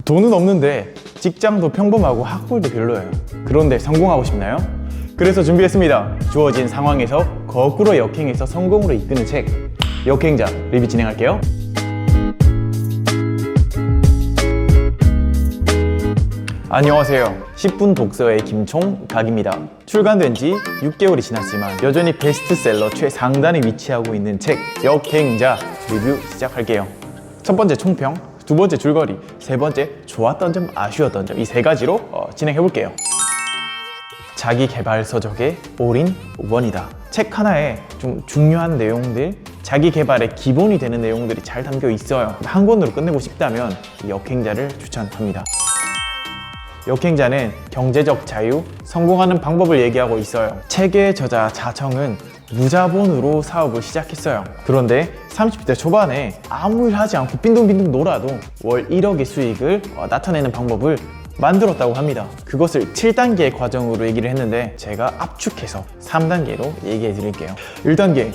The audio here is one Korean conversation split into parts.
돈은 없는데 직장도 평범하고 학벌도 별로예요. 그런데 성공하고 싶나요? 그래서 준비했습니다. 주어진 상황에서 거꾸로 역행해서 성공으로 이끄는 책 역행자 리뷰 진행할게요. 안녕하세요. 10분 독서의 김총각입니다. 출간된 지 6개월이 지났지만 여전히 베스트셀러 최상단에 위치하고 있는 책 역행자 리뷰 시작할게요. 첫 번째 총평, 두 번째 줄거리, 세 번째 좋았던 점, 아쉬웠던 점, 이 세 가지로 진행해 볼게요. 자기개발서적의 올인원이다. 책 하나에 좀 중요한 내용들, 자기 개발의 기본이 되는 내용들이 잘 담겨 있어요. 한 권으로 끝내고 싶다면 이 역행자를 추천합니다. 역행자는 경제적 자유, 성공하는 방법을 얘기하고 있어요. 책의 저자 자청은 무자본으로 사업을 시작했어요. 그런데 30대 초반에 아무 일 하지 않고 빈둥빈둥 놀아도 월 1억의 수익을 나타내는 방법을 만들었다고 합니다. 그것을 7단계의 과정으로 얘기를 했는데 제가 압축해서 3단계로 얘기해 드릴게요. 1단계,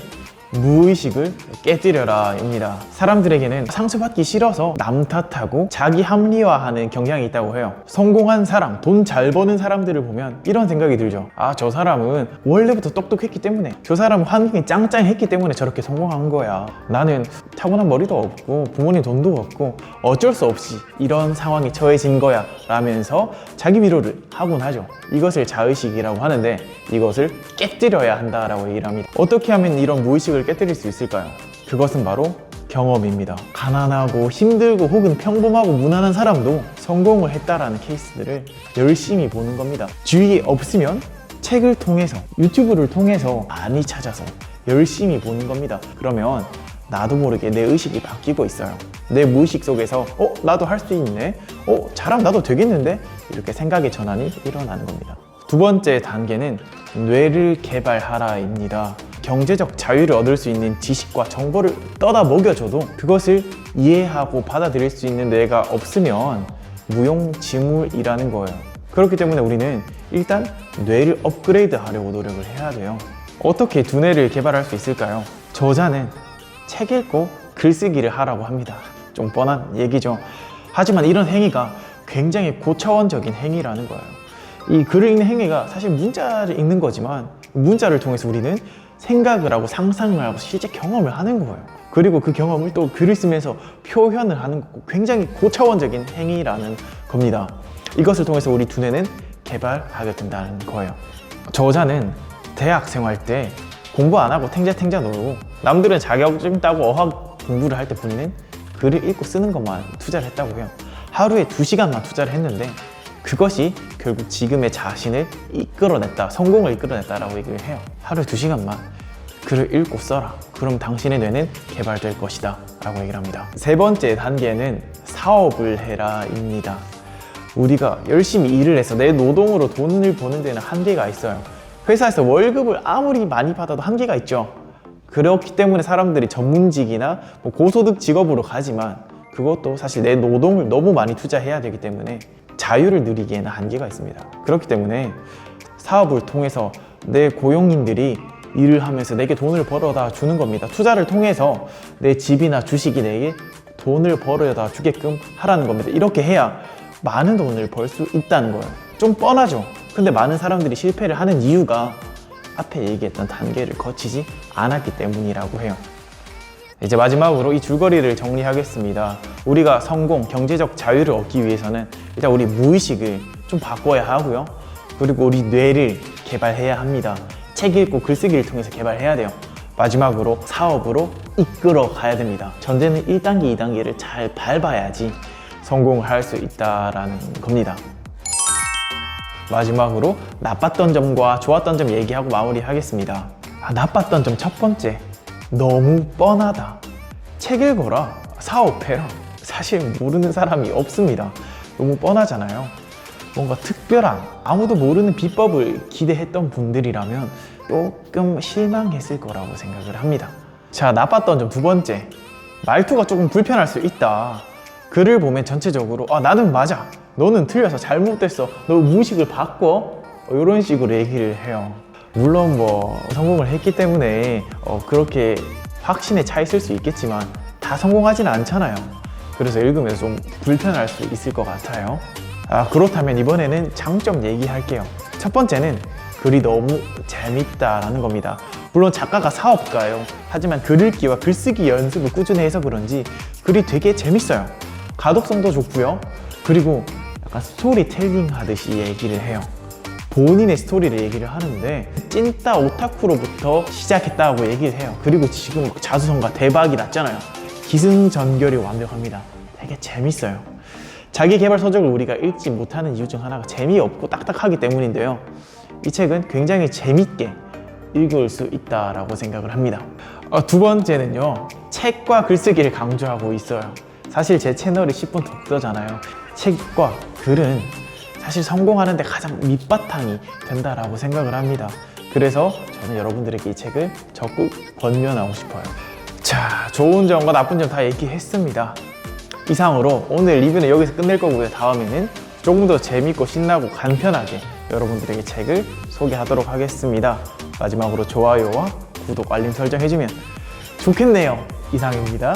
무의식을 깨뜨려라 입니다. 사람들에게는 상처받기 싫어서 남 탓하고 자기 합리화하는 경향이 있다고 해요. 성공한 사람, 돈 잘 버는 사람들을 보면 이런 생각이 들죠. 아, 저 사람은 원래부터 똑똑했기 때문에, 저 사람은 환경이 짱짱했기 때문에 저렇게 성공한 거야. 나는 타고난 머리도 없고 부모님 돈도 없고 어쩔 수 없이 이런 상황에 처해진 거야 라면서 자기 위로를 하곤 하죠. 이것을 자의식이라고 하는데 이것을 깨뜨려야 한다라고 얘기를 합니다. 어떻게 하면 이런 무의식을 깨뜨릴 수 있을까요? 그것은 바로 경험입니다. 가난하고 힘들고 혹은 평범하고 무난한 사람도 성공을 했다라는 케이스들을 열심히 보는 겁니다. 주위에 없으면 책을 통해서, 유튜브를 통해서 많이 찾아서 열심히 보는 겁니다. 그러면 나도 모르게 내 의식이 바뀌고 있어요. 내 무의식 속에서 나도 할 수 있네, 잘하면 나도 되겠는데, 이렇게 생각의 전환이 일어나는 겁니다. 두 번째 단계는 뇌를 개발하라입니다. 경제적 자유를 얻을 수 있는 지식과 정보를 떠다 먹여줘도 그것을 이해하고 받아들일 수 있는 뇌가 없으면 무용지물이라는 거예요. 그렇기 때문에 우리는 일단 뇌를 업그레이드 하려고 노력을 해야 돼요. 어떻게 두뇌를 개발할 수 있을까요? 저자는 책 읽고 글쓰기를 하라고 합니다. 좀 뻔한 얘기죠. 하지만 이런 행위가 굉장히 고차원적인 행위라는 거예요. 이 글을 읽는 행위가 사실 문자를 읽는 거지만 문자를 통해서 우리는 생각을 하고 상상을 하고 실제 경험을 하는 거예요. 그리고 그 경험을 또 글을 쓰면서 표현을 하는 거고 굉장히 고차원적인 행위라는 겁니다. 이것을 통해서 우리 두뇌는 개발하게 된다는 거예요. 저자는 대학 생활 때 공부 안 하고 탱자탱자 놀고 남들은 자격증 따고 어학 공부를 할 때 본인은 글을 읽고 쓰는 것만 투자를 했다고 해요. 하루에 2시간만 투자를 했는데 그것이 결국 지금의 자신을 이끌어냈다, 성공을 이끌어냈다라고 얘기를 해요. 하루에 2시간만 글을 읽고 써라. 그럼 당신의 뇌는 개발될 것이다 라고 얘기를 합니다. 세 번째 단계는 사업을 해라 입니다. 우리가 열심히 일을 해서 내 노동으로 돈을 버는 데는 한계가 있어요. 회사에서 월급을 아무리 많이 받아도 한계가 있죠. 그렇기 때문에 사람들이 전문직이나 고소득 직업으로 가지만 그것도 사실 내 노동을 너무 많이 투자해야 되기 때문에 자유를 누리기에는 한계가 있습니다. 그렇기 때문에 사업을 통해서 내 고용인들이 일을 하면서 내게 돈을 벌어다 주는 겁니다. 투자를 통해서 내 집이나 주식이 내게 돈을 벌어다 주게끔 하라는 겁니다. 이렇게 해야 많은 돈을 벌 수 있다는 거예요. 좀 뻔하죠? 근데 많은 사람들이 실패를 하는 이유가 앞에 얘기했던 단계를 거치지 않았기 때문이라고 해요. 이제 마지막으로 이 줄거리를 정리하겠습니다. 우리가 성공, 경제적 자유를 얻기 위해서는 일단 우리 무의식을 좀 바꿔야 하고요. 그리고 우리 뇌를 개발해야 합니다. 책 읽고 글쓰기를 통해서 개발해야 돼요. 마지막으로 사업으로 이끌어 가야 됩니다. 전제는 1단계, 2단계를 잘 밟아야지 성공을 할 수 있다라는 겁니다. 마지막으로 나빴던 점과 좋았던 점 얘기하고 마무리하겠습니다. 나빴던 점 첫 번째, 너무 뻔하다. 책 읽어라, 사업해라. 사실 모르는 사람이 없습니다. 너무 뻔하잖아요. 뭔가 특별한, 아무도 모르는 비법을 기대했던 분들이라면 조금 실망했을 거라고 생각을 합니다. 자, 나빴던 점 두 번째, 말투가 조금 불편할 수 있다. 글을 보면 전체적으로 나는 맞아, 너는 틀려서 잘못됐어, 너 무의식을 바꿔, 이런 식으로 얘기를 해요. 물론 성공을 했기 때문에 그렇게 확신에 차 있을 수 있겠지만 다 성공하진 않잖아요. 그래서 읽으면서 좀 불편할 수 있을 것 같아요. 그렇다면 이번에는 장점 얘기할게요. 첫 번째는 글이 너무 재밌다라는 겁니다. 물론 작가가 사업가예요. 하지만 글 읽기와 글쓰기 연습을 꾸준히 해서 그런지 글이 되게 재밌어요. 가독성도 좋고요. 그리고 약간 스토리텔링 하듯이 얘기를 해요. 본인의 스토리를 얘기를 하는데 찐따 오타쿠로부터 시작했다고 얘기를 해요. 그리고 지금 자수성가 대박이 났잖아요. 기승전결이 완벽합니다. 되게 재밌어요. 자기 개발 서적을 우리가 읽지 못하는 이유 중 하나가 재미없고 딱딱하기 때문인데요. 이 책은 굉장히 재밌게 읽을 수 있다라고 생각을 합니다. 두 번째는요, 책과 글쓰기를 강조하고 있어요. 사실 제 채널이 10분 독서잖아요. 책과 글은 사실 성공하는 데 가장 밑바탕이 된다라고 생각을 합니다. 그래서 저는 여러분들에게 이 책을 적극 권면하고 싶어요. 자, 좋은 점과 나쁜 점 다 얘기했습니다. 이상으로 오늘 리뷰는 여기서 끝낼 거고요. 다음에는 조금 더 재밌고 신나고 간편하게 여러분들에게 책을 소개하도록 하겠습니다. 마지막으로 좋아요와 구독, 알림 설정 해주면 좋겠네요. 이상입니다.